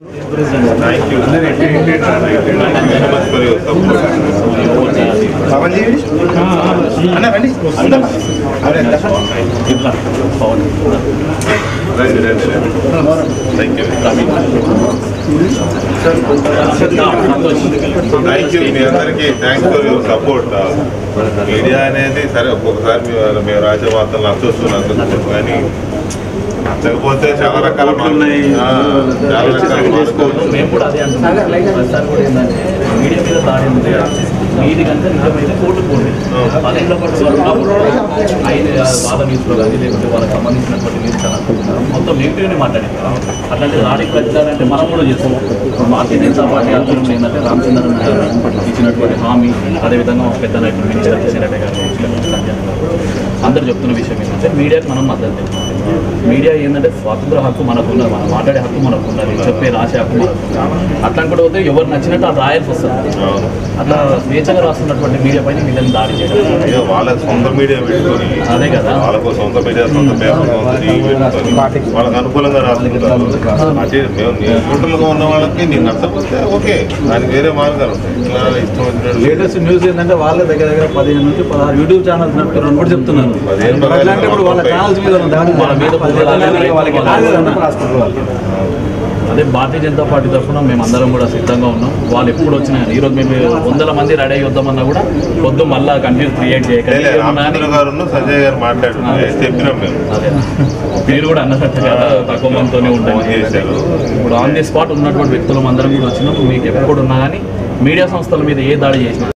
Thank you. Much for your support. Thank you. Thank you. Thanks for your support. Media అనేది సరే ఒక్కొక్కసారి మేము రాజవార్తలు నచ్చొస్తున్నాం కానీ లేకపోతే చాలా రకాల మేము కూడా అదే అంటున్నాం. ప్రస్తుతానికి కూడా ఏంటంటే మీడియా మీద దాడి ఉంది. మీది కనుక నిజమైతే కోర్టు పోండి. పదేళ్ల పాటు ఐదు వాళ్ళ న్యూస్లో కానీ లేకపోతే వాళ్ళకి సంబంధించినటువంటి న్యూస్ ఛానల్ మొత్తం నెగిటివ్ని మాట్లాడింది. అట్లాంటి దాడికి ప్రతిదారంటే మనం కూడా చేస్తాం. భారతీయ జనతా పార్టీ ఆధ్వర్యంలో ఏంటంటే రామచంద్రన్ గారు ఇచ్చినటువంటి హామీ, అదేవిధంగా పెద్ద నాయకులు మినిస్టర్ కిషన్ రెడ్డి గారు అందరూ చెప్తున్న విషయం ఏంటంటే మీడియాకి మనం మద్దతు తెలుస్తాం. మీడియా ఏంటంటే స్వాతంత్ర హక్కు మనకు ఉన్నది, మనం మాట్లాడే హక్కు మనకు ఉన్నది, చెప్పే రాసే హక్కు మనకు ఉన్నది. అట్లా కూడా పోతే ఎవరు నచ్చినట్టు అది రాయాల్సి వస్తుంది. అట్లా స్వేచ్ఛగా రాస్తున్నటువంటి మీడియా పైన వీళ్ళని దాడి చేయడం వాళ్ళకి సొంత మీడియా పెట్టుకొని అదే కదా, వాళ్ళకు సొంత మీడియా సొంత పేపర్ వాళ్ళకి అనుకూలంగా రాసుకుంటారు. అంటే మేము న్యూట్రల్గా ఉన్న వాళ్ళకి నీకు నచ్చకపోతే ఓకే, దానికి వేరే మార్గాలు ఉంటాయి. ఇట్లా ఇష్టం వచ్చినట్టు లేటెస్ట్ న్యూస్ ఏంటంటే వాళ్ళ దగ్గర 15 నుంచి 16 యూట్యూబ్ ఛానల్స్ నడుపుతారు కూడా చెప్తున్నారు. వాళ్ళ ఛానల్స్ మీద అదే భారతీయ జనతా పార్టీ తరఫున మేము అందరం కూడా సిద్ధంగా ఉన్నాం. వాళ్ళు ఎప్పుడు వచ్చినా ఈరోజు మేము 100 మంది రెడీ అయ్యొద్దామన్నా కూడా పొద్దు మళ్ళీ కన్ఫ్యూజ్ క్రియేట్ చేయకండి. సంజయ్ గారు మాట్లాడుతున్నారు చెప్పినాం మేము. అదే మీరు కూడా అన్నట్టు కదా తక్కువ మందితోనే ఉంటామని చేశారు. ఇప్పుడు ఆన్ ది స్పాట్ ఉన్నటువంటి వ్యక్తులం అందరం కూడా వచ్చినాం. మీకు ఎప్పుడు ఉన్నా కానీ మీడియా సంస్థల మీద ఏ దాడి చేసినా